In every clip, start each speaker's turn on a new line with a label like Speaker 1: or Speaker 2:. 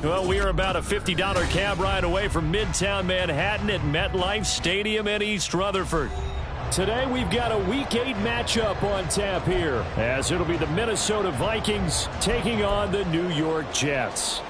Speaker 1: Well, we are about a $50 cab ride away from Midtown Manhattan at MetLife Stadium in East Rutherford. Today we've got a Week 8 matchup on tap here, as it'll be the Minnesota Vikings taking on the New York Jets.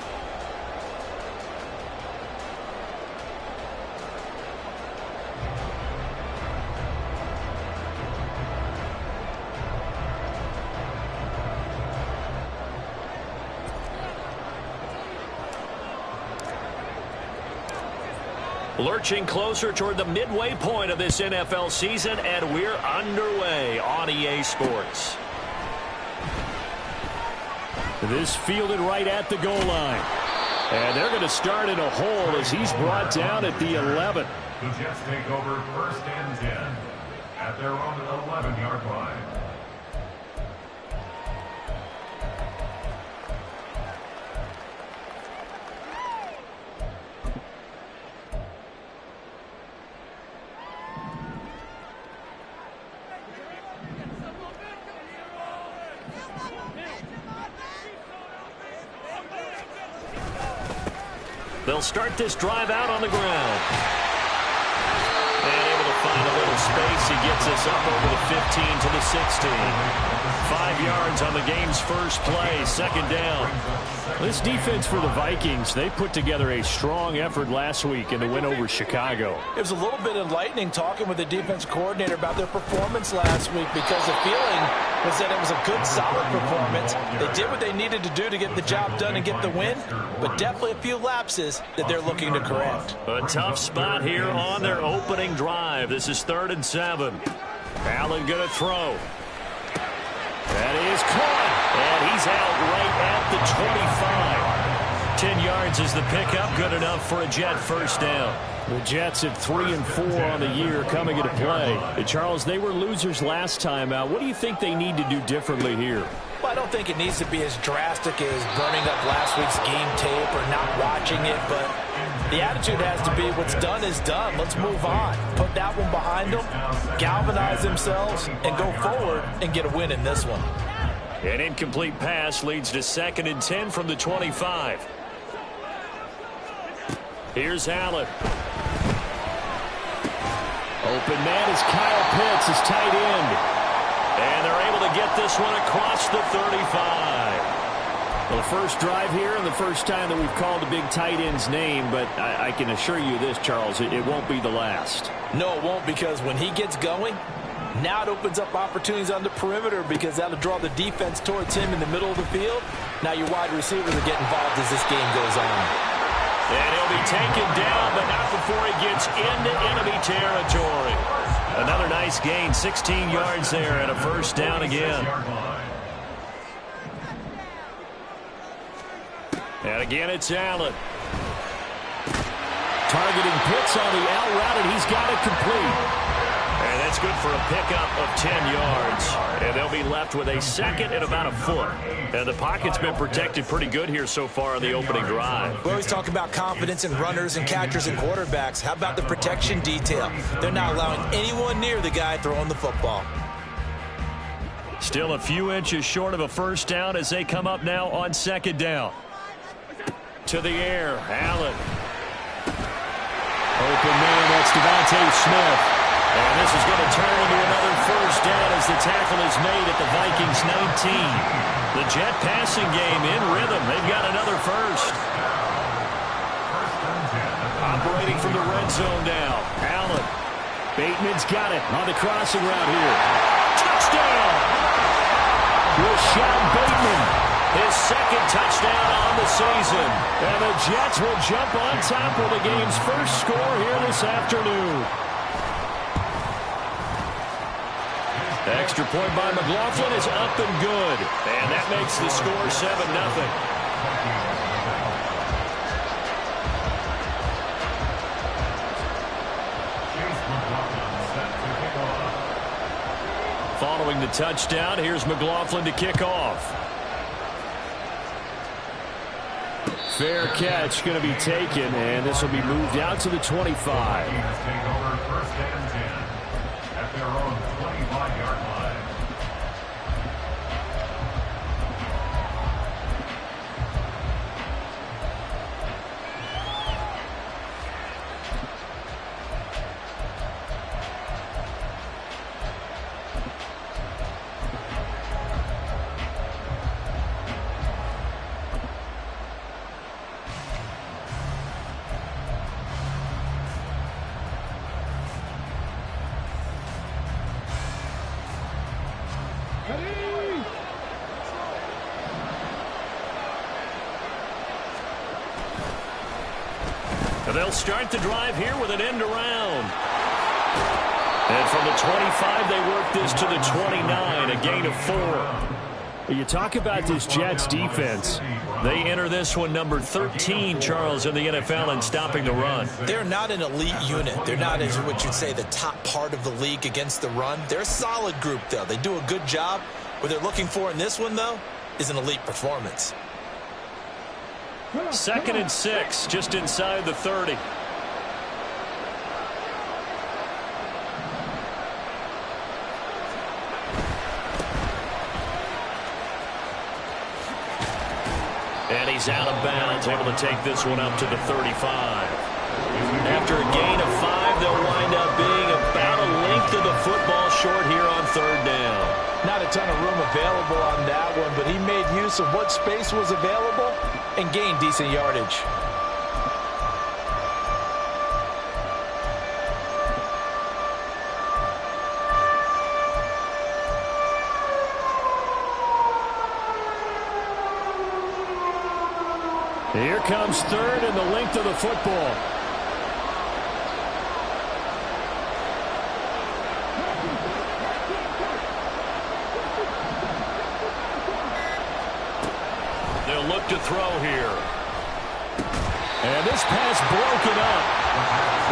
Speaker 1: Lurching closer toward the midway point of this NFL season, and we're underway on EA Sports. This fielded right at the goal line. And they're going to start in a hole as he's brought down at the 11.
Speaker 2: The Jets take over 1st and 10 at their own 11-yard line.
Speaker 1: They'll start this drive out on the ground. And able to find a little space. He gets us up over the 15 to the 16. 5 yards on the game's first play, 2nd down. This defense for the Vikings, they put together a strong effort last week in the win over Chicago.
Speaker 3: It was a little bit enlightening talking with the defense coordinator about their performance last week, because the feeling was that it was a good, solid performance. They did what they needed to do to get the job done and get the win, but definitely a few lapses that they're looking to correct.
Speaker 1: A tough spot here on their opening drive. This is 3rd and 7. Allen going to throw. That is caught, and he's out right at the 25. 10 yards is the pickup, good enough for a Jet first down. The Jets at 3 and 4 on the year coming into play. And Charles, they were losers last time out. What do you think they need to do differently here?
Speaker 3: Well, I don't think it needs to be as drastic as burning up last week's game tape or not watching it, but the attitude has to be what's done is done. Let's move on. Put that one behind them, galvanize themselves, and go forward and get a win in this one.
Speaker 1: An incomplete pass leads to 2nd and 10 from the 25. Here's Allen. Open man is Kyle Pitts, his tight end. And they're able to get this one across the 35. Well, the first drive here and the first time that we've called the big tight end's name, but I can assure you this, Charles, it won't be the last.
Speaker 3: No, it won't, because when he gets going, now it opens up opportunities on the perimeter, because that'll draw the defense towards him in the middle of the field. Now your wide receivers will get involved as this game goes on.
Speaker 1: And he'll be taken down, but not before he gets into enemy territory. Another nice gain, 16 yards there, and a first down again. And again, it's Allen. Targeting Pitts on the out route, and he's got it complete. And that's good for a pickup of 10 yards. And they'll be left with a 2nd and about a foot. And the pocket's been protected pretty good here so far on the opening drive.
Speaker 3: We always talk about confidence in runners and catchers and quarterbacks. How about the protection detail? They're not allowing anyone near the guy throwing the football.
Speaker 1: Still a few inches short of a first down as they come up now on 2nd down. To the air, Allen. Open man, that's Devontae Smith. And this is going to turn into another first down as the tackle is made at the Vikings 19. The Jet passing game in rhythm. They've got another first. Operating from the red zone now. Allen. Bateman's got it on the crossing route here. Touchdown! Rashad Bateman. His 2nd touchdown on the season. And the Jets will jump on top of the game's first score here this afternoon. Extra point by McLaughlin is up and good. And that makes the score 7-0. Following the touchdown, here's McLaughlin to kick off. Fair catch going to be taken, and this will be moved out to the 25.
Speaker 2: Take over 1st and 10 at their own 25-yard line.
Speaker 1: They'll start the drive here with an end around. And from the 25, they work this to the 29, a gain of 4.
Speaker 4: You talk about this Jets defense.
Speaker 1: They enter this one number 13, Charles, in the NFL in stopping the run.
Speaker 3: They're not an elite unit. They're not, as what you'd say, the top part of the league against the run. They're a solid group, though. They do a good job. What they're looking for in this one, though, is an elite performance.
Speaker 1: 2nd and 6, just inside the 30. And he's out of bounds, able to take this one up to the 35. After a gain of 5, they'll wind up being about a length of the football short here on 3rd down.
Speaker 3: Not a ton of room available on that one, but he made use of what space was available and gained decent yardage.
Speaker 4: Here comes 3rd and the length of the football.
Speaker 1: They'll look to throw here.
Speaker 4: And this pass broken up.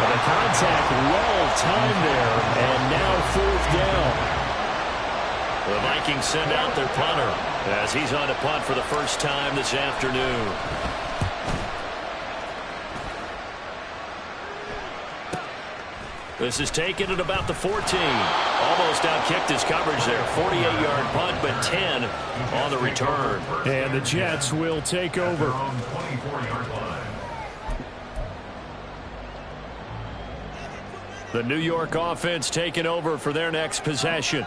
Speaker 4: But the contact well timed there, and now 4th down.
Speaker 1: The Vikings send out their punter as he's on a punt for the first time this afternoon. This is taken at about the 14. Almost outkicked his coverage there. 48-yard punt, but 10 on the return.
Speaker 4: And the Jets will take over. The New York offense taking over for their next possession.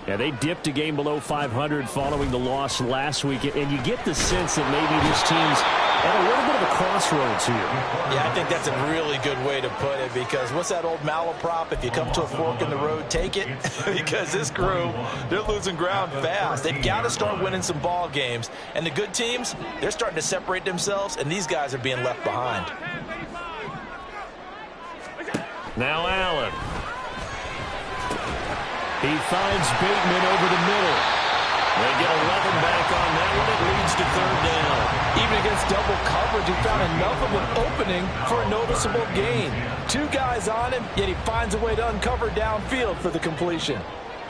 Speaker 4: Yeah, they dipped a game below 500 following the loss last week, and you get the sense that maybe this team's at a little bit of a crossroads here.
Speaker 3: Yeah, I think that's a really good way to put it, because what's that old malaprop? If you come to a fork in the road, take it. Because this crew, they're losing ground fast. They've got to start winning some ball games. And the good teams, they're starting to separate themselves, and these guys are being left behind.
Speaker 1: Now Allen.
Speaker 4: He finds Bateman over the middle.
Speaker 1: They get 11 back on that one. It leads to 3rd down.
Speaker 3: Even against double coverage, he found enough of an opening for a noticeable gain. 2 guys on him, yet he finds a way to uncover downfield for the completion.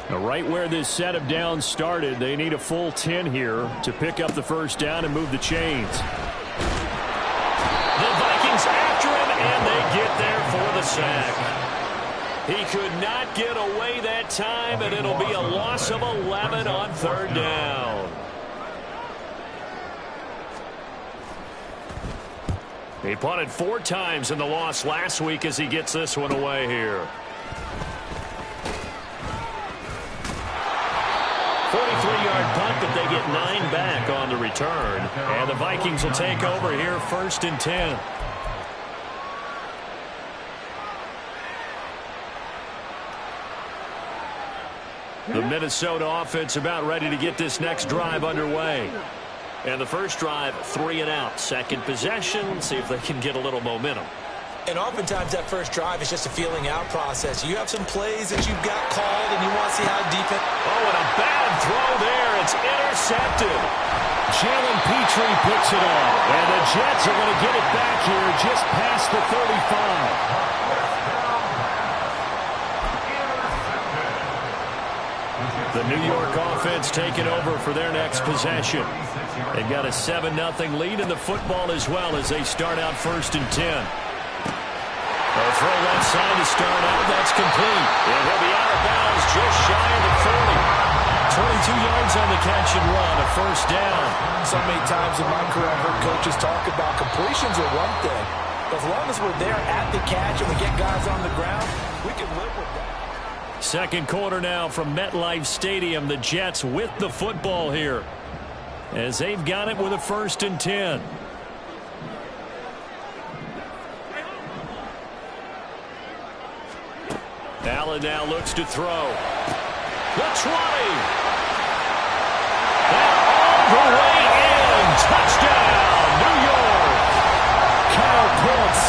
Speaker 4: Now, right where this set of downs started, they need a full 10 here to pick up the 1st down and move the chains.
Speaker 1: The Vikings after him, and they get there for the sack. He could not get away that time, and it'll be a loss of 11 on 3rd down. He punted 4 times in the loss last week as he gets this one away here. 43-yard punt, but they get 9 back on the return. And the Vikings will take over here 1st and 10. The Minnesota offense about ready to get this next drive underway. And the first drive, 3 and out. Second possession, see if they can get a little momentum.
Speaker 3: And oftentimes that first drive is just a feeling out process. You have some plays that you've got called and you want to see how deep it.
Speaker 1: Oh, and a bad throw there. It's intercepted.
Speaker 4: Jalen Petrie picks it off. And the Jets are going to get it back here just past the 35.
Speaker 1: The New York offense taking over for their next possession. They've got a 7-0 lead in the football as well as they start out 1st and 10. They'll throw left side to start out. That's complete. And he'll be out of bounds just shy of the 40. 22 yards on the catch and run, a 1st down.
Speaker 3: So many times in my career I've heard coaches talk about completions are one thing. As long as we're there at the catch and we get guys on the ground, we can live with that.
Speaker 4: Second quarter now from MetLife Stadium. The Jets with the football here as they've got it with a 1st and 10.
Speaker 1: Allen now looks to throw. The 20. And all the way in. Touchdown, New York.
Speaker 4: Kyle Pitts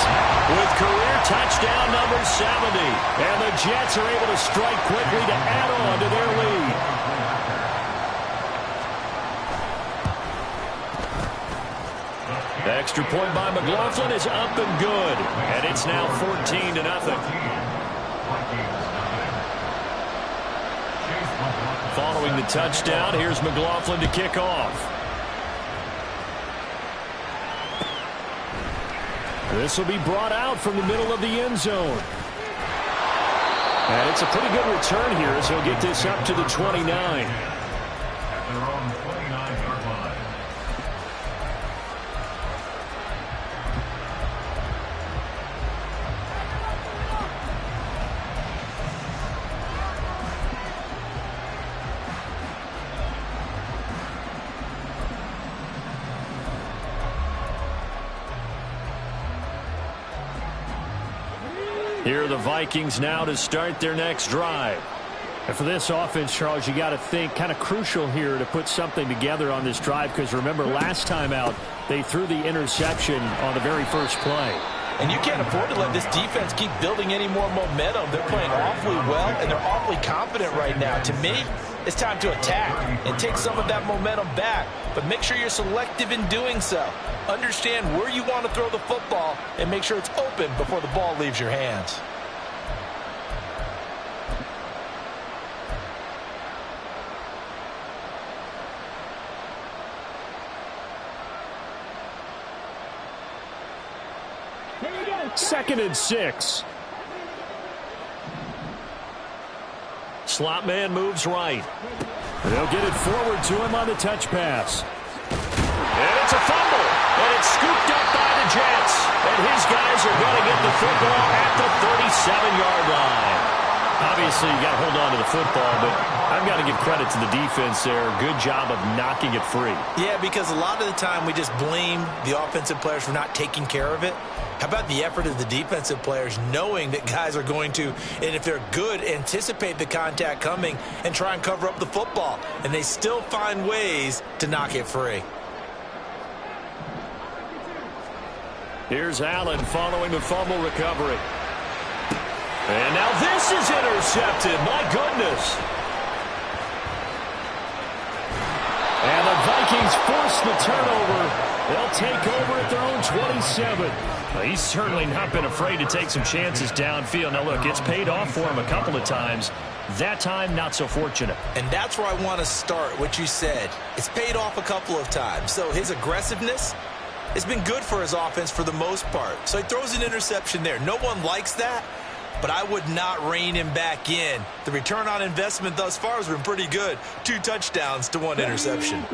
Speaker 1: 70. And the Jets are able to strike quickly to add on to their lead. The extra point by McLaughlin is up and good. And it's now 14-0. Following the touchdown, here's McLaughlin to kick off. This will be brought out from the middle of the end zone. And it's a pretty good return here as he'll get this up to the 29.
Speaker 2: At their own 29-yard line.
Speaker 1: Here are the Vikings now to start their next drive.
Speaker 4: And for this offense, Charles, you got to think kind of crucial here to put something together on this drive, because remember last time out they threw the interception on the very first play.
Speaker 3: And you can't afford to let this defense keep building any more momentum. They're playing awfully well, and they're awfully confident right now. To me, it's time to attack and take some of that momentum back. But make sure you're selective in doing so. Understand where you want to throw the football and make sure it's open before the ball leaves your hands.
Speaker 4: Second and 6.
Speaker 1: Slot man moves right.
Speaker 4: They'll get it forward to him on the touch pass.
Speaker 1: And it's a fumble. And it's scooped up by the Jets. And his guys are going to get the football at the 37-yard line. Obviously, you got to hold on to the football, but I've got to give credit to the defense there. Good job of knocking it free.
Speaker 3: Yeah, because a lot of the time we just blame the offensive players for not taking care of it. How about the effort of the defensive players knowing that guys are going to, and if they're good, anticipate the contact coming and try and cover up the football. And they still find ways to knock it free.
Speaker 1: Here's Allen following the fumble recovery. And now this is intercepted. My goodness.
Speaker 4: And the Vikings force the turnover. They'll take over at their own 27.
Speaker 1: Well, he's certainly not been afraid to take some chances downfield. Now, look, it's paid off for him a couple of times. That time, not so fortunate.
Speaker 3: And that's where I want to start, what you said. It's paid off a couple of times. So his aggressiveness has been good for his offense for the most part. So he throws an interception there. No one likes that, but I would not rein him back in. The return on investment thus far has been pretty good. 2 touchdowns to 1 interception.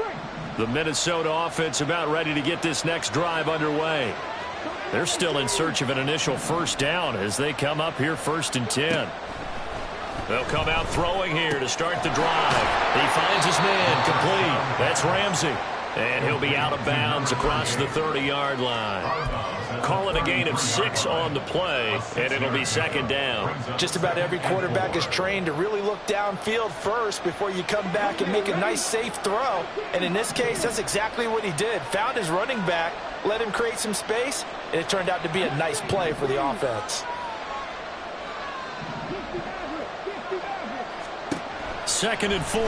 Speaker 1: The Minnesota offense about ready to get this next drive underway. They're still in search of an initial first down as they come up here 1st and 10. They'll come out throwing here to start the drive. He finds his man complete. That's Ramsey. And he'll be out of bounds across the 30-yard line. Call it a gain of 6 on the play, and it'll be 2nd down.
Speaker 3: Just about every quarterback is trained to really look downfield first before you come back and make a nice, safe throw. And in this case, that's exactly what he did. Found his running back, let him create some space, and it turned out to be a nice play for the offense.
Speaker 1: 2nd and 4.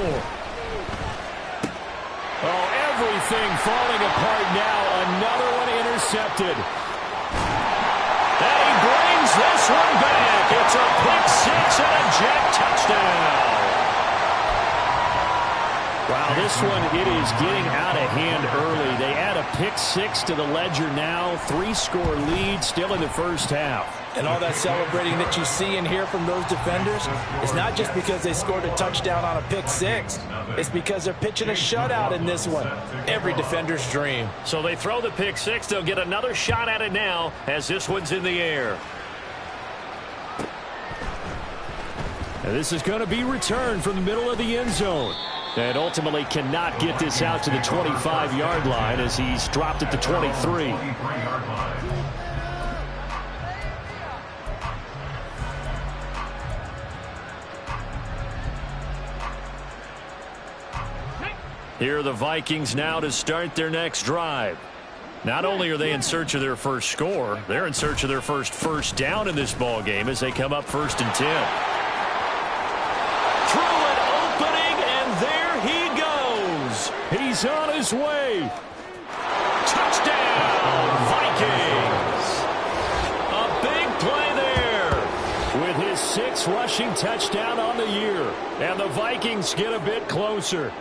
Speaker 1: Oh, everything falling apart now. Another one intercepted. And he brings this one back. It's a pick 6 and a Jet touchdown.
Speaker 4: Wow, this one, it is getting out of hand early. They add a pick 6 to the ledger now. 3-score lead still in the first half.
Speaker 3: And all that celebrating that you see and hear from those defenders is not just because they scored a touchdown on a pick 6. It's because they're pitching a shutout in this one. Every defender's dream.
Speaker 1: So they throw the pick 6. They'll get another shot at it now as this one's in the air.
Speaker 4: And this is going to be returned from the middle of the end zone. And ultimately cannot get this out to the 25-yard line as he's dropped at the 23. Here are the Vikings now to start their next drive. Not only are they in search of their first score, they're in search of their first down in this ball game as they come up 1st and 10. Through an opening, and there he goes. He's on his way. Touchdown, Vikings. A big play there with his 6th rushing touchdown on the year. And the Vikings get a bit closer.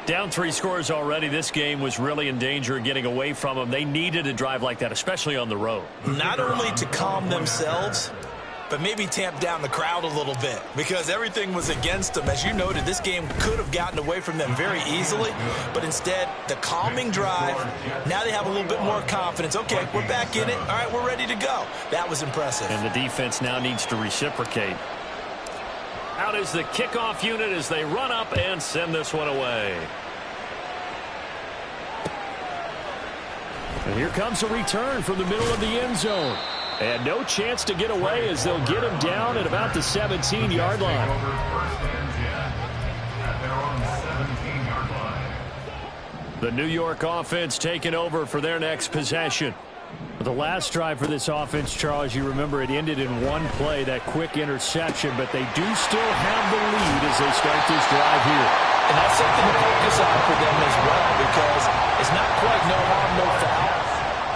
Speaker 4: Down 3 scores already. This game was really in danger of getting away from them. They needed a drive like that, especially on the road.
Speaker 3: Not only to calm themselves, but maybe tamp down the crowd a little bit because everything was against them. As you noted, this game could have gotten away from them very easily, but instead, the calming drive, now they have a little bit more confidence. Okay, we're back in it. All right, we're ready to go. That was impressive.
Speaker 4: And the defense now needs to reciprocate. Out is the kickoff unit as they run up and send this one away. And here comes a return from the middle of the end zone. And no chance to get away as they'll get him down at about the 17-yard line. The New York offense taking over for their next possession. The last drive for this offense, Charles, you remember it ended in one play, that quick interception, but they do still have the lead as they start this drive here.
Speaker 3: And that's something to focus on for them as well because it's not quite no harm, no foul.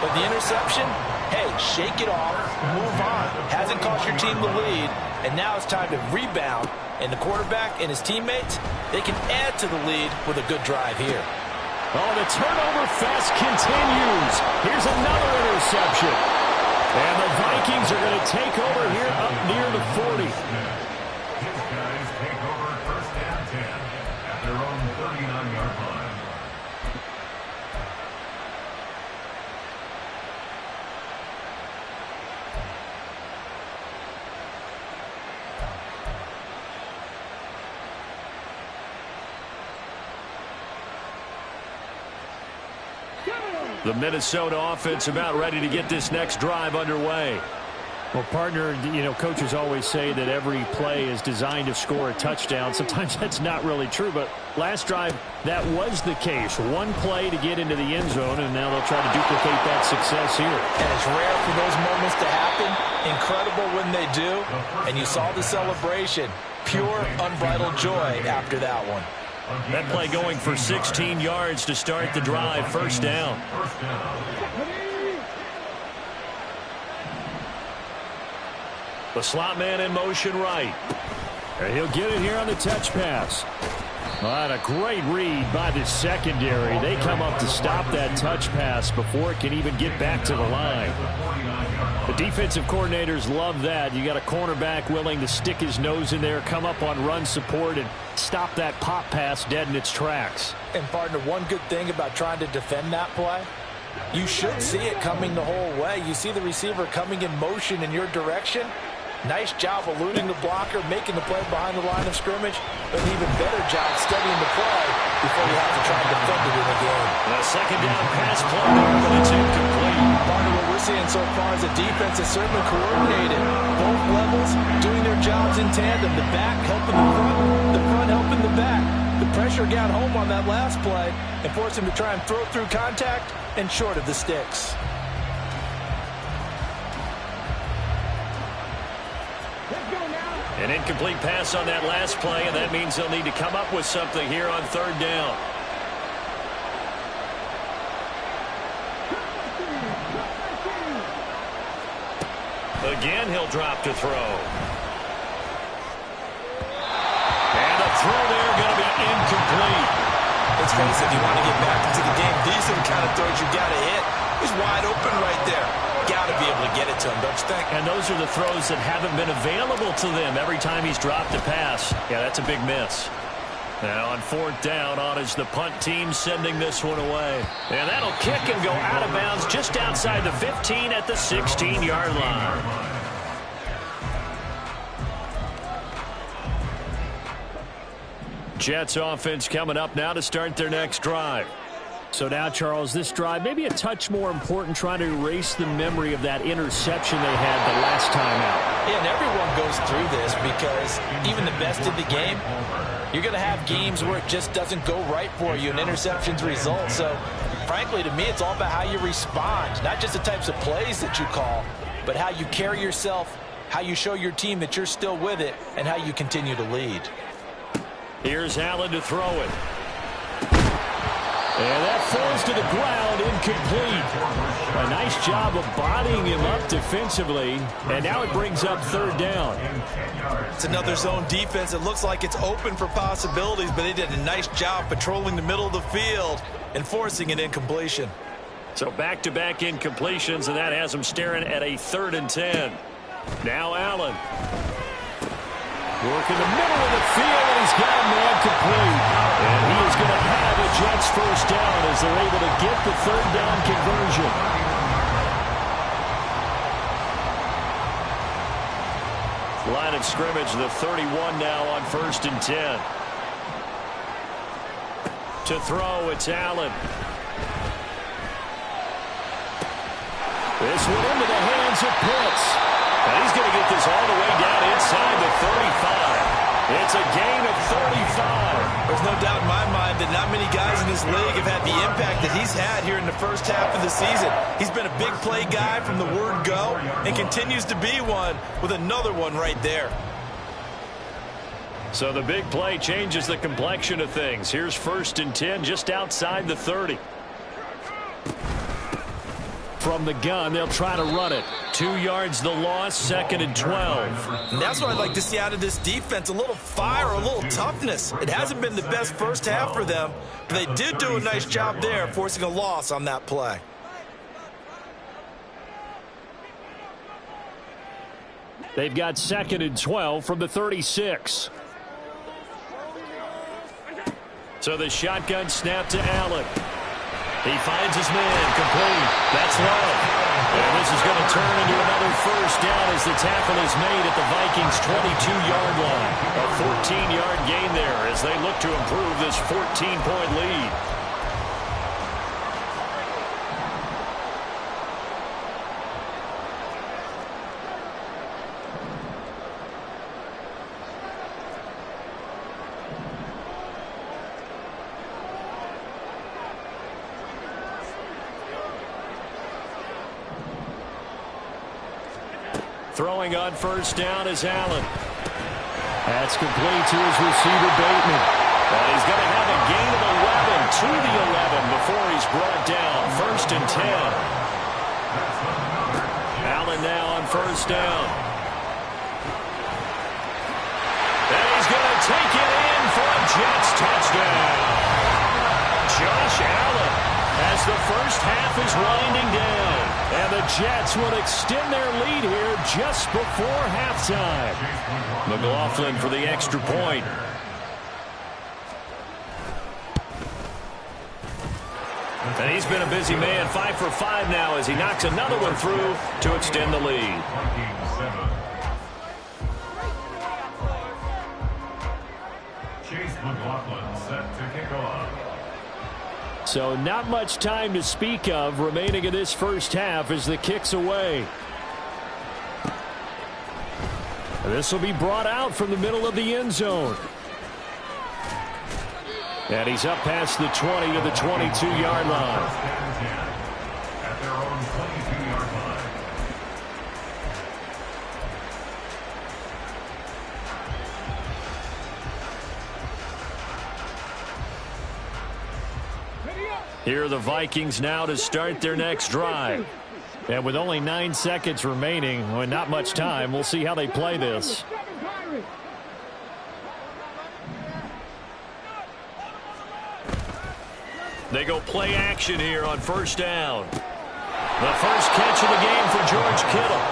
Speaker 3: But the interception, hey, shake it off, move on. Hasn't cost your team the lead, and now it's time to rebound. And the quarterback and his teammates, they can add to the lead with a good drive here.
Speaker 4: Oh, the turnover fest continues. Here's another interception. And the Vikings are going to take over here up near the 40.
Speaker 2: His guys take over 1st and 10 at their own 39-yard line.
Speaker 4: The Minnesota offense about ready to get this next drive underway. Well, partner, you know, coaches always say that every play is designed to score a touchdown. Sometimes that's not really true, but last drive, that was the case. One play to get into the end zone, and now they'll try to duplicate that success here.
Speaker 3: And it's rare for those moments to happen. Incredible when they do. And you saw the celebration. Pure, unbridled joy after that one.
Speaker 4: That play going for 16 yards to start the drive. 1st down. The slot man in motion right. And he'll get it here on the touch pass. And a great read by the secondary. They come up to stop that touch pass before it can even get back to the line. The defensive coordinators love that. You got a cornerback willing to stick his nose in there, come up on run support, and stop that pop pass dead in its tracks.
Speaker 3: And, partner, one good thing about trying to defend that play, you should see it coming the whole way. You see the receiver coming in motion in your direction. Nice job eluding the blocker, making the play behind the line of scrimmage, but an even better job studying the play before you have to try and defend it in the game.
Speaker 4: A 2nd down pass play there, but it's incomplete.
Speaker 3: Part of what we're seeing so far is the defense is certainly coordinated. Both levels doing their jobs in tandem. The back helping the front helping the back. The pressure got home on that last play and forced him to try and throw through contact and short of the sticks.
Speaker 4: An incomplete pass on that last play, and that means they'll need to come up with something here on 3rd down. Again, he'll drop to throw. And the throw there going to be incomplete.
Speaker 3: Let's face it, if you want to get back into the game, these are the kind of throws you got to hit. He's wide open right there. Got to be able to get it to him, don't you think?
Speaker 4: And those are the throws that haven't been available to them every time he's dropped a pass. Yeah, that's a big miss. Now on 4th down, on is the punt team sending this one away. And that'll kick and go out of bounds just outside the 15 at the 16-yard line. Jets offense coming up now to start their next drive. So now, Charles, this drive maybe a touch more important, trying to erase the memory of that interception they had the last time out.
Speaker 3: Yeah, and everyone goes through this because even the best in the game, You're going to have games where it just doesn't go right for you and interceptions result. So, frankly, to me, it's all about how you respond, not just the types of plays that you call, but how you carry yourself, how you show your team that you're still with it, and how you continue to lead.
Speaker 1: Here's Allen to throw it. And that falls to the ground, incomplete. A nice job of bodying him up defensively, and now it brings up third down.
Speaker 3: It's another zone defense. It looks like it's open for possibilities, but they did a nice job patrolling the middle of the field and forcing an incompletion.
Speaker 1: So back-to-back incompletions, and that has him staring at a 3rd and 10. Now Allen. Working the middle of the field, and he's got a man complete. And he is going to have a Jets first down as they're able to get the 3rd down conversion. Line of scrimmage, the 31 now on 1st and 10. To throw, it's Allen. This one into the hands of Pitts. And he's going to get this all the way down inside the 35. It's a gain of 35.
Speaker 3: There's no doubt in my mind that not many guys in this league have had the impact that he's had here in the first half of the season. He's been a big play guy from the word go and continues to be one with another one right there.
Speaker 1: So the big play changes the complexion of things. Here's 1st and 10 just outside the 30. From the gun, they'll try to run it. 2 yards the loss, 2nd and 12.
Speaker 3: And that's what I'd like to see out of this defense, a little fire, a little toughness. It hasn't been the best first half for them, but they did do a nice job there, forcing a loss on that play.
Speaker 1: They've got 2nd and 12 from the 36. So the shotgun snap to Allen. He finds his man, complete. That's Love. And this is going to turn into another first down as the tackle is made at the Vikings' 22-yard line. A 14-yard gain there as they look to improve this 14-point lead. Throwing on first down is Allen. That's complete to his receiver, Bateman. And he's going to have a gain of 11 to the 11 before he's brought down. 1st and 10. Allen now on first down. And he's going to take it in for a Jets touchdown. Josh Allen as the first half is winding down. And the Jets will extend their lead here just before halftime. McLaughlin for the extra point. And he's been a busy man, 5 for 5 now as he knocks another one through to extend the lead.
Speaker 2: Chase McLaughlin set to kick off.
Speaker 1: So not much time to speak of remaining in this first half as the kick's away. This will be brought out from the middle of the end zone. And he's up past the 20 to the 22-yard line.
Speaker 2: At their own 22-yard line.
Speaker 1: Here are the Vikings now to start their next drive. And with only 9 seconds remaining, and not much time, we'll see how they play this. They go play action here on first down. The first catch of the game for George Kittle.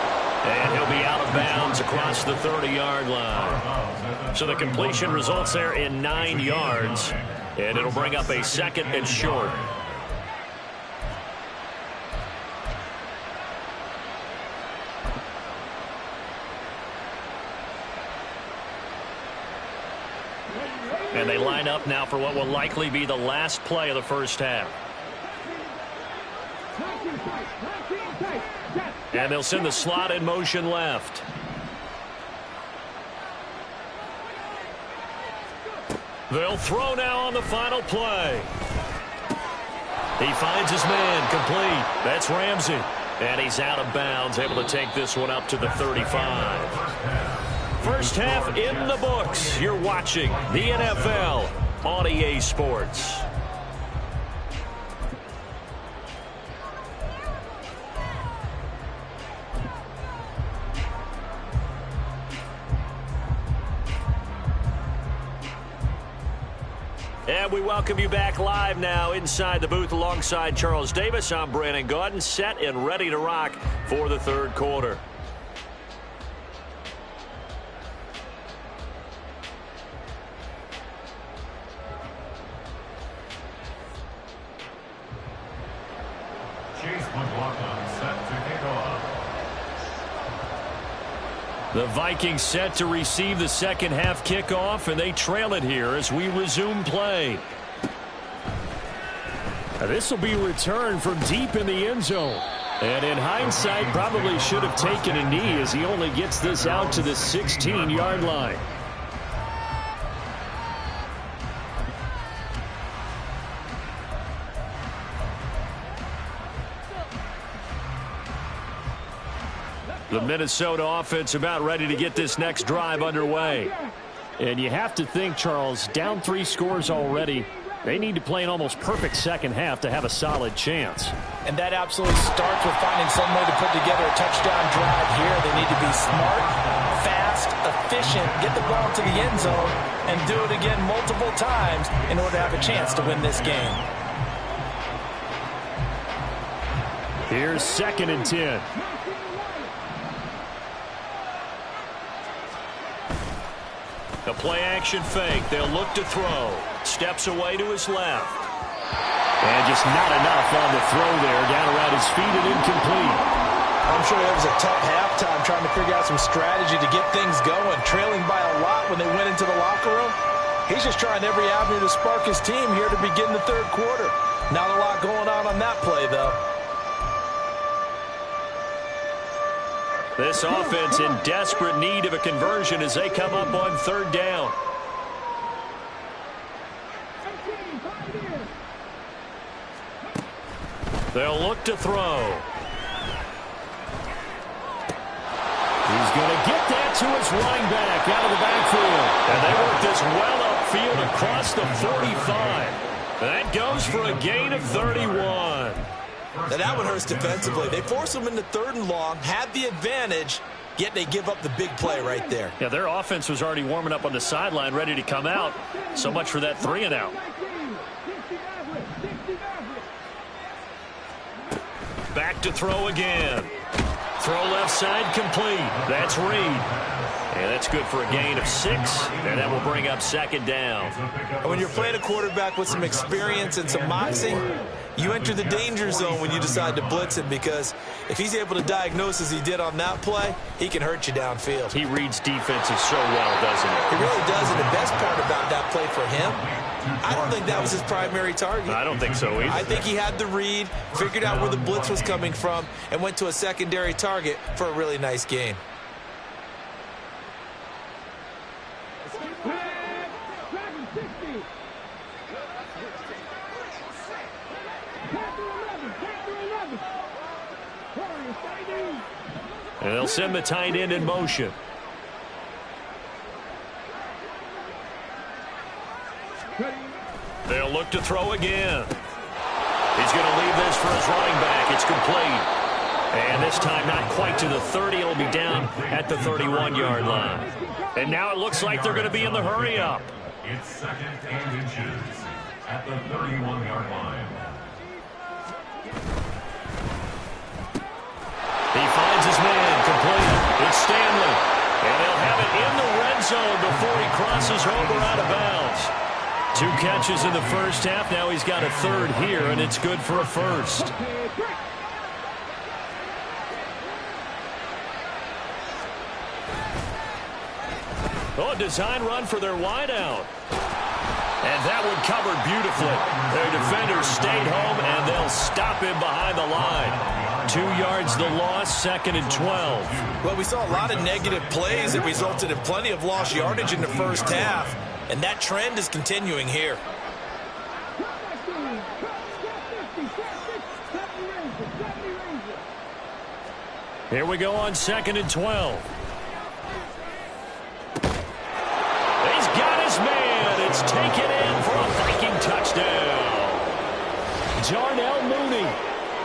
Speaker 1: And he'll be out of bounds across the 30-yard line. So the completion results there in 9 yards. And it'll bring up a 2nd and short. And they line up now for what will likely be the last play of the first half. And they'll send the slot in motion left. They'll throw now on the final play. He finds his man, complete. That's Ramsey. And he's out of bounds, able to take this one up to the 35. First half in the books. You're watching the NFL on EA Sports. And we welcome you back live now inside the booth alongside Charles Davis. I'm Brandon Gaudin, set and ready to rock for the third quarter.
Speaker 2: Chase McLaughlin set to kick off.
Speaker 1: The Vikings set to receive the second half kickoff, and they trail it here as we resume play.
Speaker 4: This will be returned from deep in the end zone. And in hindsight, probably should have taken a knee as he only gets this out to the 16-yard line.
Speaker 1: The Minnesota offense about ready to get this next drive underway.
Speaker 4: And you have to think, Charles, down 3 scores already. They need to play an almost perfect second half to have a solid chance.
Speaker 3: And that absolutely starts with finding some way to put together a touchdown drive here. They need to be smart, fast, efficient, get the ball to the end zone, and do it again multiple times in order to have a chance to win this game.
Speaker 4: Here's 2nd and 10.
Speaker 1: A play-action fake. They'll look to throw. Steps away to his left.
Speaker 4: And just not enough on the throw there. Down around his feet and incomplete.
Speaker 3: I'm sure it was a tough halftime trying to figure out some strategy to get things going. Trailing by a lot when they went into the locker room. He's just trying every avenue to spark his team here to begin the third quarter. Not a lot going on that play, though.
Speaker 1: This offense in desperate need of a conversion as they come up on 3rd down. They'll look to throw.
Speaker 4: He's going to get that to his running back out of the backfield.
Speaker 1: And they work this well upfield across the 45. That goes for a gain of 31.
Speaker 3: Now that one hurts defensively. They force them into 3rd and long, had the advantage, yet they give up the big play right there.
Speaker 1: Yeah, their offense was already warming up on the sideline, ready to come out. So much for that 3 and out. Back to throw again. Throw left side complete. That's Reed. And that's good for a gain of 6, and that will bring up 2nd down.
Speaker 3: When you're playing a quarterback with some experience and some moxie, you enter the danger zone when you decide to blitz him, because if he's able to diagnose as he did on that play, he can hurt you downfield.
Speaker 1: He reads defenses so well, doesn't he?
Speaker 3: He really does, and the best part about that play for him, I don't think that was his primary target.
Speaker 1: I don't think so either.
Speaker 3: I think he had the read, figured out where the blitz was coming from, and went to a secondary target for a really nice gain.
Speaker 1: And they'll send the tight end in motion. They'll look to throw again. He's going to leave this for his running back. It's complete. And this time not quite to the 30. It'll be down at the 31-yard line. And now it looks like they're going to be in the hurry-up.
Speaker 2: It's 2nd and inches at the 31-yard line.
Speaker 1: He finds his man, complete. It's Stanley. And they'll have it in the red zone before he crosses over out of bounds. 2 catches in the first half. Now he's got a 3rd here, and it's good for a 1st. Oh, a design run for their wideout. And that one covered beautifully. Their defenders stayed home, and they'll stop him behind the line. 2 yards the loss, 2nd and 12.
Speaker 3: Well, we saw a lot of negative plays that resulted in plenty of lost yardage in the first half. And that trend is continuing here.
Speaker 4: Here we go on 2nd and 12. He's got his man. It's taken in for a Viking touchdown. Darnell Mooney,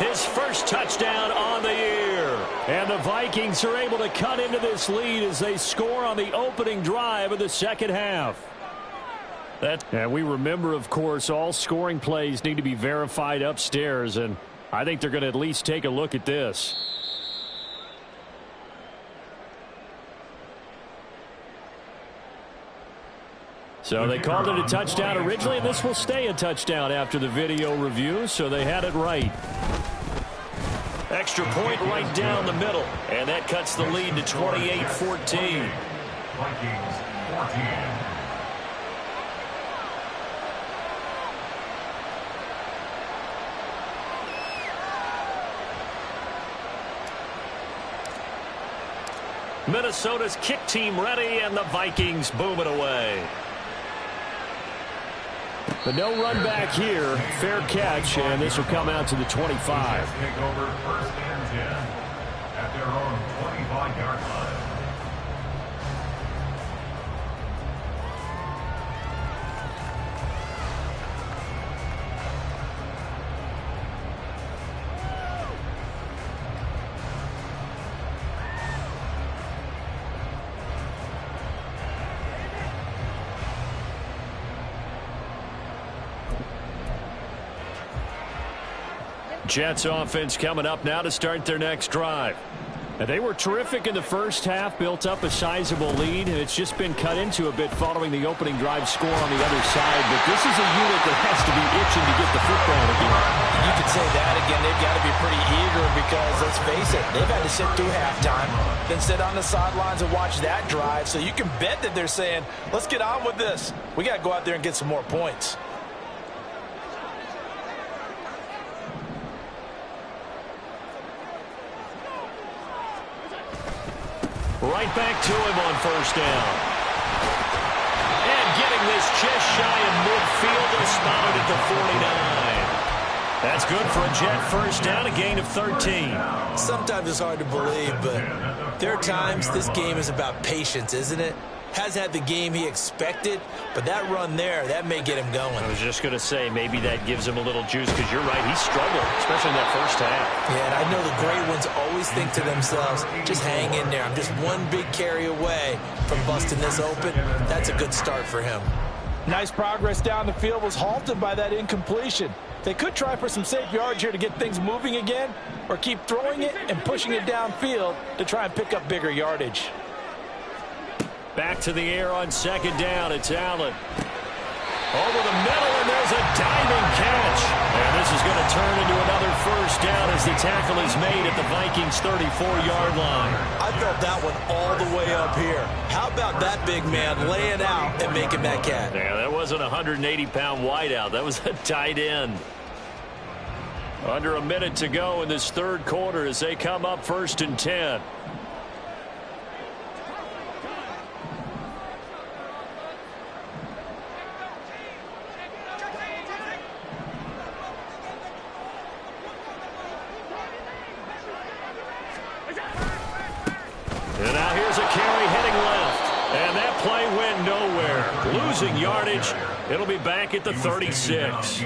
Speaker 4: his first touchdown on the year. And the Vikings are able to cut into this lead as they score on the opening drive of the second half. And we remember, of course, all scoring plays need to be verified upstairs, and I think they're going to at least take a look at this. So they called it a touchdown originally, and this will stay a touchdown after the video review, so they had it right.
Speaker 1: Extra point right down the middle, and that cuts the lead to 28-14.
Speaker 2: Vikings 14.
Speaker 1: Minnesota's kick team ready, and the Vikings boom it away.
Speaker 4: But no run back here. Fair catch, and this will come out to the 25.
Speaker 2: Take over 1st and 10 at their own 25-yard line.
Speaker 4: Jets offense coming up now to start their next drive. And they were terrific in the first half, built up a sizable lead, and it's just been cut into a bit following the opening drive score on the other side. But this is a unit that has to be itching to get the football again.
Speaker 3: You could say that again. They've got to be pretty eager because, let's face it, they've had to sit through halftime, then sit on the sidelines and watch that drive. So you can bet that they're saying, let's get on with this. We got to go out there and get some more points.
Speaker 1: Right back to him on 1st down. And getting this just shy of midfield, and spotted at the 49. That's good for a Jet 1st down, a gain of 13.
Speaker 3: Sometimes it's hard to believe, but there are times this game is about patience, isn't it? Has had the game he expected, but that run there, that may get him going.
Speaker 1: I was just going to say, maybe that gives him a little juice, because you're right, he struggled, especially in that first half.
Speaker 3: Yeah, and I know the great ones always think to themselves, just hang in there. I'm just one big carry away from busting this open. That's a good start for him. Nice progress down the field was halted by that incompletion. They could try for some safe yards here to get things moving again, or keep throwing it and pushing it downfield to try and pick up bigger yardage.
Speaker 1: Back to the air on 2nd down. It's Allen. Over the middle, and there's a diving catch. And this is going to turn into another 1st down as the tackle is made at the Vikings' 34-yard line.
Speaker 3: I felt that one all the way up here. How about that big man laying out and making that catch?
Speaker 1: Yeah, that wasn't a 180-pound wideout. That was a tight end. Under a minute to go in this 3rd quarter as they come up 1st and 10. And now here's a carry heading left. And that play went nowhere. Losing yardage. It'll be back at the 36.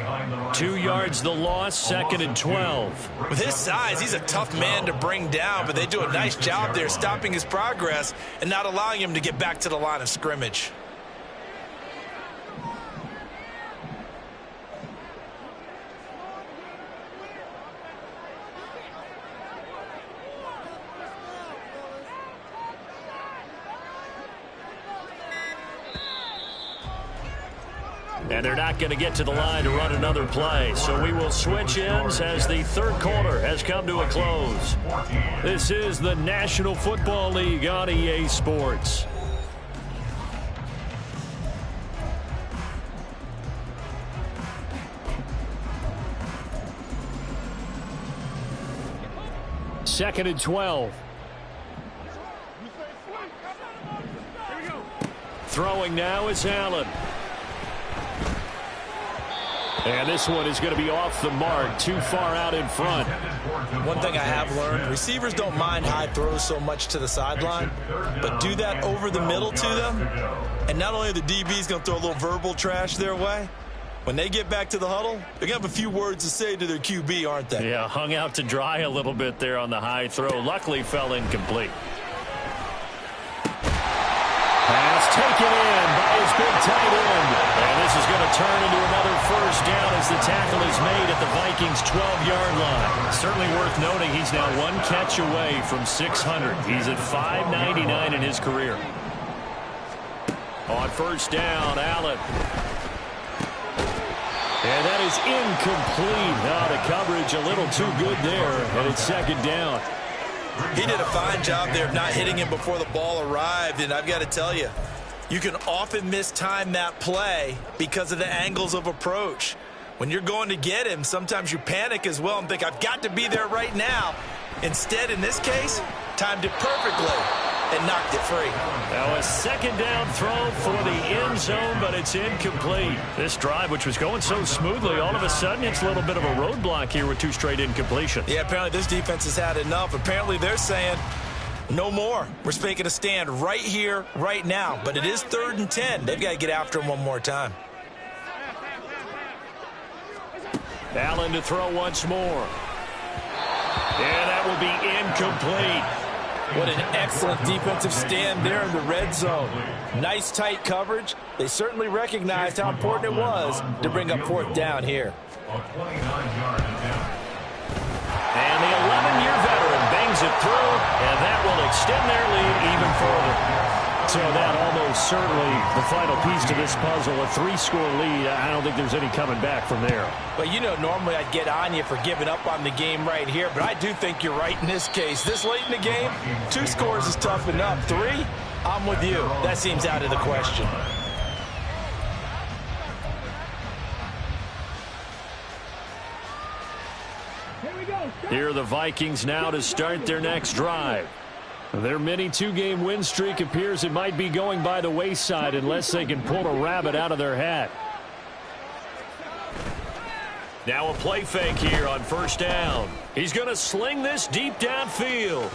Speaker 1: 2 yards the loss, 2nd and 12.
Speaker 3: With his size, he's a tough man to bring down, but they do a nice job there stopping his progress and not allowing him to get back to the line of scrimmage.
Speaker 1: And they're not going to get to the line to run another play. So we will switch ends as the 3rd quarter has come to a close. This is the National Football League on EA Sports.
Speaker 4: Second and 12. Throwing now is Allen. And this one is going to be off the mark, too far out in front.
Speaker 3: One thing I have learned, receivers don't mind high throws so much to the sideline, but do that over the middle to them, and not only are the DBs going to throw a little verbal trash their way, when they get back to the huddle, they're going to have a few words to say to their QB, aren't they?
Speaker 4: Yeah, hung out to dry a little bit there on the high throw. Luckily fell incomplete. Pass taken in by his big tight end. And this is going to turn into another first down as the tackle is made at the Vikings' 12-yard line. Certainly worth noting he's now one catch away from 600. He's at 599 in his career. On first down, Allen. And that is incomplete. Oh, the coverage a little too good there, and it's second down.
Speaker 3: He did a fine job there of not hitting him before the ball arrived, and I've got to tell you, you can often mistime that play because of the angles of approach. When you're going to get him, sometimes you panic as well and think, I've got to be there right now. Instead, in this case, timed it perfectly and knocked it free.
Speaker 4: Now a second down throw for the end zone, but it's incomplete. This drive, which was going so smoothly, all of a sudden it's a little bit of a roadblock here with two straight incompletions.
Speaker 3: Yeah, apparently this defense has had enough. Apparently they're saying, no more. We're making a stand right here, right now. But it is 3rd and 10. They've got to get after him one more time.
Speaker 4: Allen to throw once more. And that will be incomplete.
Speaker 3: What an excellent defensive stand there in the red zone. Nice tight coverage. They certainly recognized how important it was to bring up 4th down here.
Speaker 4: And the 11-year veteran bangs it through, and that will extend their lead even further. So that almost certainly the final piece to this puzzle, a 3-score lead. I don't think there's any coming back from there.
Speaker 3: But, you know, normally I'd get on you for giving up on the game right here, but I do think you're right in this case. This late in the game, 2 scores is tough enough. 3, I'm with you. That seems out of the question.
Speaker 4: Here are the Vikings now to start their next drive. Their mini 2-game win streak appears it might be going by the wayside unless they can pull a rabbit out of their hat. Now a play fake here on first down. He's going to sling this deep downfield.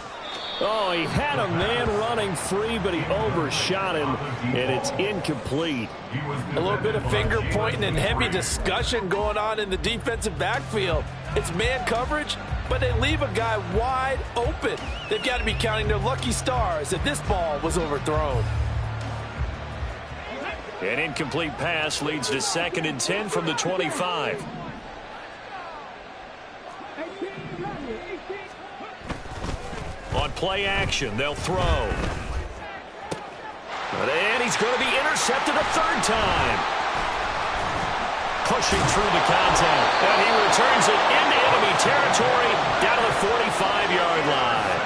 Speaker 4: Oh, he had a man running free, but he overshot him, and it's incomplete.
Speaker 3: A little bit of finger pointing and heavy discussion going on in the defensive backfield. It's man coverage, but they leave a guy wide open. They've got to be counting their lucky stars that this ball was overthrown.
Speaker 4: An incomplete pass leads to 2nd and 10 from the 25. On play action, they'll throw. And he's going to be intercepted a 3rd time. Pushing through the contact. And he returns it into enemy territory down to the 45-yard line.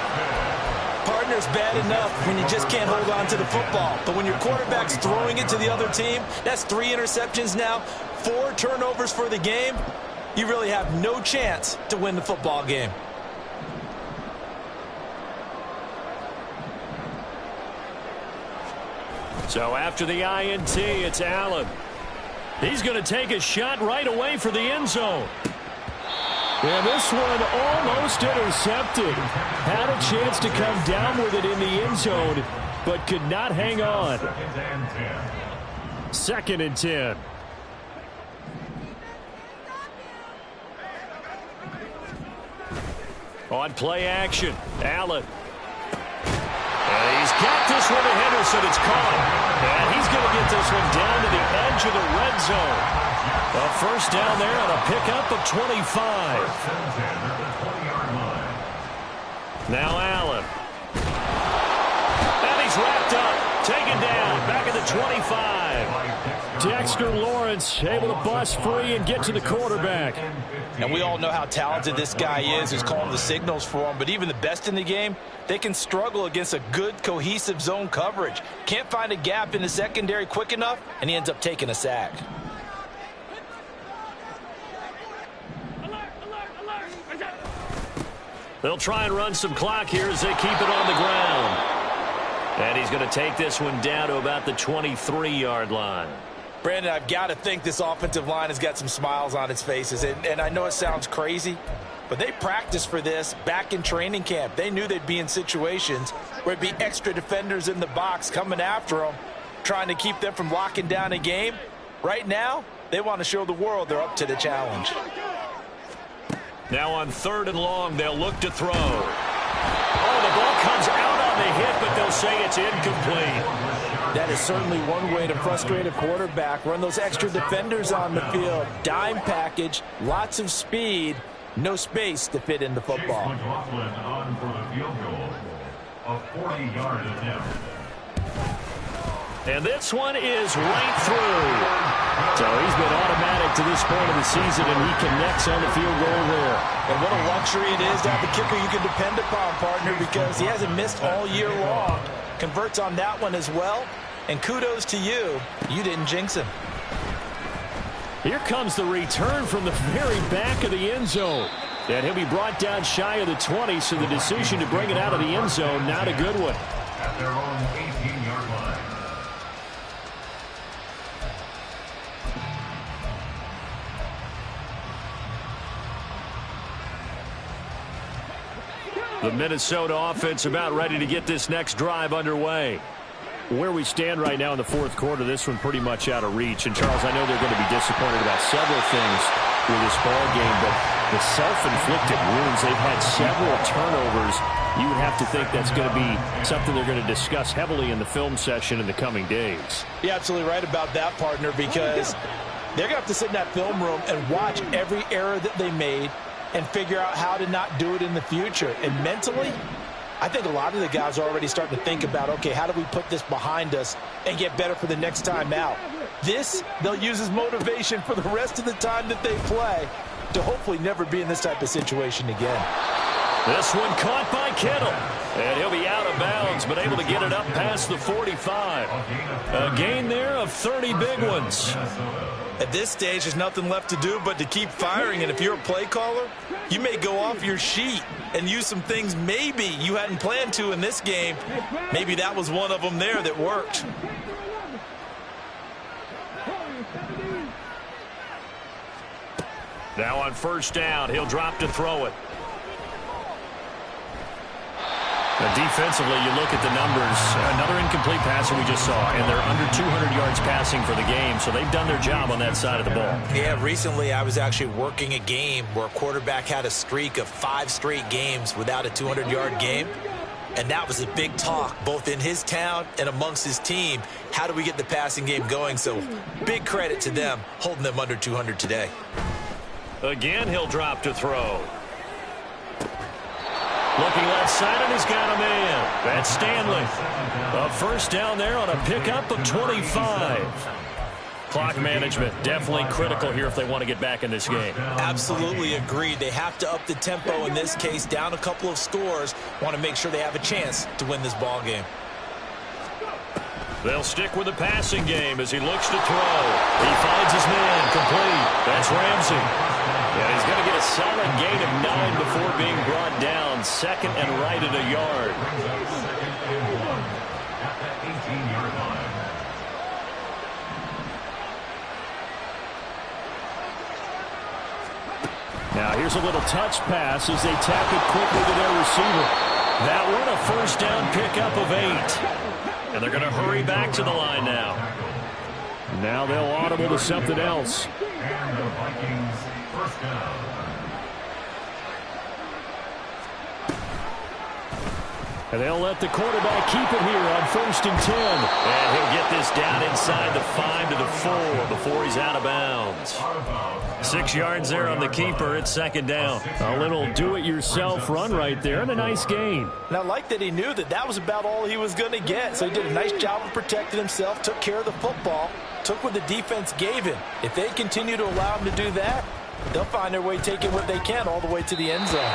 Speaker 3: Partner's bad enough when you just can't hold on to the football. But when your quarterback's throwing it to the other team, that's 3 interceptions now, 4 turnovers for the game. You really have no chance to win the football game.
Speaker 4: So after the INT, it's Allen. He's going to take a shot right away for the end zone. And this one almost intercepted. Had a chance to come down with it in the end zone, but could not hang on. 2nd and 10. On play action, Allen. And he's got this one to Henderson. It's caught. And he's going to get this one down to the edge of the red zone. A first down there on a pickup of 25. Now Allen. And he's wrapped up. Taken down. Back at the 25. Dexter Lawrence able to bust free and get to the quarterback.
Speaker 3: And we all know how talented this guy is, who's calling the signals for him. But even the best in the game, they can struggle against a good, cohesive zone coverage. Can't find a gap in the secondary quick enough, and he ends up taking a sack. They'll try and run some clock here as they keep it on the ground.
Speaker 1: And he's going to take this one down to about the 23-yard line.
Speaker 3: Brandon, I've got to think this offensive line has got some smiles on its faces. And I know it sounds crazy, but they practiced for this back in training camp. They knew they'd be in situations where it'd be extra defenders in the box coming after them, trying to keep them from locking down a game. Right now, they want to show the world they're up to the challenge.
Speaker 1: Now on 3rd and long, they'll look to throw. Oh, the ball comes out on the hit, but they'll say it's incomplete.
Speaker 3: That is certainly one way to frustrate a quarterback. Run those extra defenders on the field. Dime package, lots of speed, no space to fit in the football.
Speaker 2: McLaughlin on for the field goal. A 40-yard attempt.
Speaker 1: And this one is right through. So he's been automatic to this point of the season, and he connects on the field goal there.
Speaker 3: And what a luxury it is to have a kicker you can depend upon, partner, because he hasn't missed all year long. Converts on that one as well. And kudos to you. You didn't jinx him.
Speaker 4: Here comes the return from the very back of the end zone. And he'll be brought down shy of the 20, so the decision to bring it out of the end zone, not a good one.
Speaker 2: At their own 18-yard line.
Speaker 1: The Minnesota offense about ready to get this next drive underway.
Speaker 4: Where we stand right now in the 4th quarter, this one pretty much out of reach. And, Charles, I know they're going to be disappointed about several things with this ball game, but the self-inflicted wounds, they've had several turnovers. You would have to think that's going to be something they're going to discuss heavily in the film session in the coming days.
Speaker 3: You're absolutely right about that, partner, because they're going to have to sit in that film room and watch every error that they made and figure out how to not do it in the future. And mentally, I think a lot of the guys are already starting to think about, okay, how do we put this behind us and get better for the next time out? This, they'll use as motivation for the rest of the time that they play to hopefully never be in this type of situation again.
Speaker 1: This one caught by Kittle. And he'll be out of bounds, but able to get it up past the 45. A gain there of 30 big ones.
Speaker 3: At this stage, there's nothing left to do but to keep firing. And if you're a play caller, you may go off your sheet and use some things maybe you hadn't planned to in this game. Maybe that was one of them there that worked.
Speaker 1: Now on 1st down, he'll drop to throw it. Now defensively, you look at the numbers. Another incomplete passer we just saw, and they're under 200 yards passing for the game, so they've done their job on that side of the ball.
Speaker 3: Yeah, recently I was actually working a game where a quarterback had a streak of 5 straight games without a 200-yard game, and that was a big talk, both in his town and amongst his team. How do we get the passing game going? So big credit to them, holding them under 200 today.
Speaker 1: Again, he'll drop to throw. Looking left side, and he's got a man. That's Stanley. A 1st down there on a pickup of 25. Clock management definitely critical here if they want to get back in this game.
Speaker 3: Absolutely agreed. They have to up the tempo in this case, down a couple of scores. Want to make sure they have a chance to win this ball game.
Speaker 1: They'll stick with the passing game as he looks to throw. He finds his man complete. That's Ramsey. And he's going to get a solid gain of 9 before being brought down. 2nd and right at a yard.
Speaker 2: At the 18-yard line.
Speaker 4: Now here's a little touch pass as they tap it quickly to their receiver. That one a 1st down pickup of 8.
Speaker 1: And they're going to hurry back to the line now.
Speaker 4: Now they'll audible to something else.
Speaker 2: And the Vikings 1st down.
Speaker 4: And they'll let the quarterback keep it here on 1st and 10.
Speaker 1: And he'll get this down inside the 5 to the 4 before he's out of bounds. 6 yards there on the keeper. It's 2nd down.
Speaker 4: A little do-it-yourself run right there and a nice gain.
Speaker 3: And I like that he knew that that was about all he was going to get. So he did a nice job of protecting himself, took care of the football, took what the defense gave him. If they continue to allow him to do that, they'll find their way taking what they can all the way to the end zone.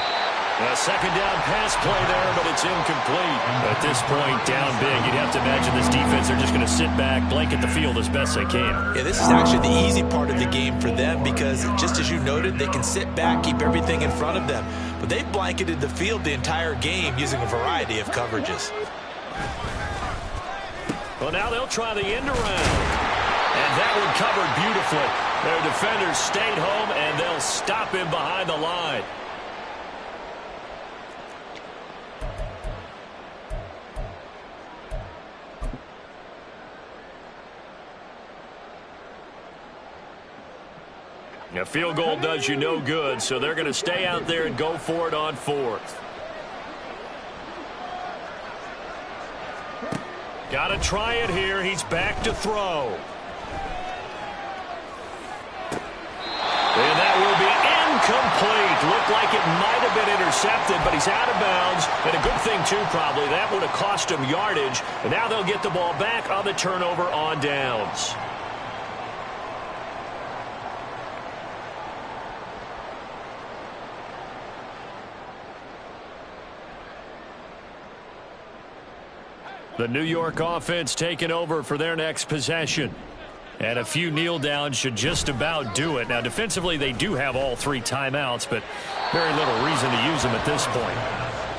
Speaker 1: A 2nd down pass play there, but it's incomplete. At this point, down big, you'd have to imagine this defense, they're just going to sit back, blanket the field as best they can.
Speaker 3: Yeah, this is actually the easy part of the game for them because, just as you noted, they can sit back, keep everything in front of them. But they blanketed the field the entire game using a variety of coverages.
Speaker 1: Well, now they'll try the end around. And that one covered beautifully. Their defenders stayed home, and they'll stop him behind the line. A field goal does you no good, so they're going to stay out there and go for it on fourth. Got to try it here. He's back to throw. And that will be incomplete. Looked like it might have been intercepted, but he's out of bounds. And a good thing, too, probably. That would have cost him yardage. And now they'll get the ball back on the turnover on downs. The New York offense taking over for their next possession. And a few kneel downs should just about do it. Now, defensively, they do have all 3 timeouts, but very little reason to use them at this point.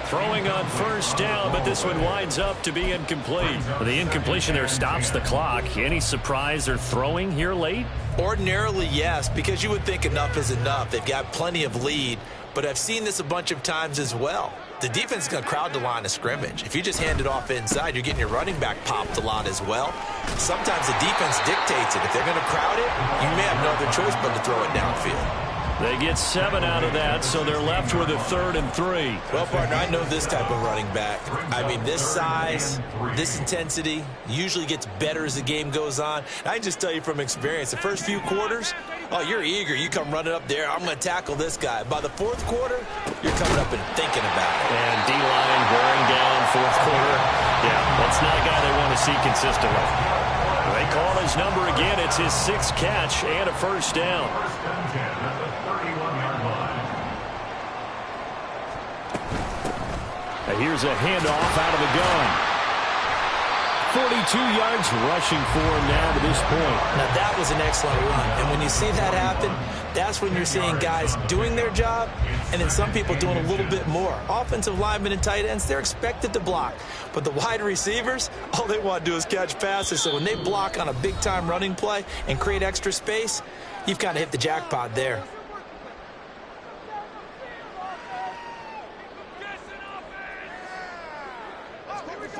Speaker 1: Throwing on first down, but this one winds up to be incomplete. The incompletion there stops the clock. Any surprise they're throwing here late?
Speaker 3: Ordinarily, yes, because you would think enough is enough. They've got plenty of lead, but I've seen this a bunch of times as well. The defense is going to crowd the line of scrimmage. If you just hand it off inside, you're getting your running back popped a lot as well. Sometimes the defense dictates it. If they're going to crowd it, you may have no other choice but to throw it downfield.
Speaker 1: They get 7 out of that, so they're left with a 3rd and 3.
Speaker 3: Well, partner, I know this type of running back. I mean, this size, this intensity usually gets better as the game goes on. I can just tell you from experience, the first few quarters, oh, you're eager. You come running up there. I'm going to tackle this guy. By the 4th quarter, you're coming up and thinking about it.
Speaker 1: And D-line wearing down 4th quarter. Yeah, that's not a guy they want to see consistently. They call his number again. It's his 6th catch and a first down.
Speaker 2: First and 10 at the 31-yard line.
Speaker 1: Now here's a handoff out of the gun. 42 yards rushing for him now to this point.
Speaker 3: Now, that was an excellent run. And when you see that happen, that's when you're seeing guys doing their job and then some people doing a little bit more. Offensive linemen and tight ends, they're expected to block. But the wide receivers, all they want to do is catch passes. So when they block on a big-time running play and create extra space, you've kind of hit the jackpot there.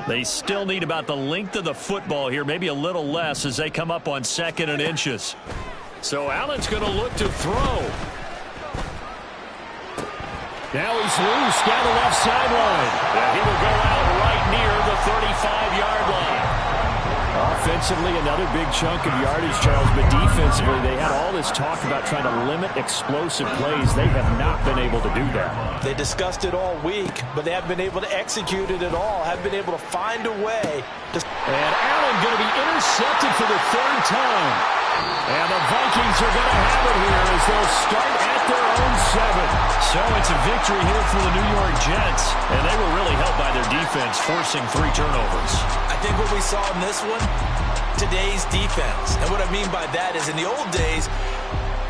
Speaker 1: They still need about the length of the football here, maybe a little less as they come up on 2nd and inches. So Allen's going to look to throw. Now he's loose down the left sideline. And he will go out right near the 35-yard line. Offensively, another big chunk of yardage, Charles, but defensively, they had all this talk about trying to limit explosive plays. They have not been able to do that.
Speaker 3: They discussed it all week, but they haven't been able to execute it at all, haven't been able to find a way.
Speaker 1: And Allen going to be intercepted for the 3rd time. And the Vikings are going to have it here as they'll start at their own 7. So it's a victory here for the New York Jets. And they were really helped by their defense, forcing 3 turnovers.
Speaker 3: I think what we saw in this one, today's defense. And what I mean by that is in the old days,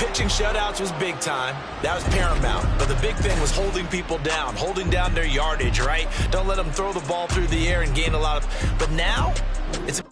Speaker 3: pitching shutouts was big time. That was paramount. But the big thing was holding people down, holding down their yardage, right? Don't let them throw the ball through the air and gain a lot of... But now, it's...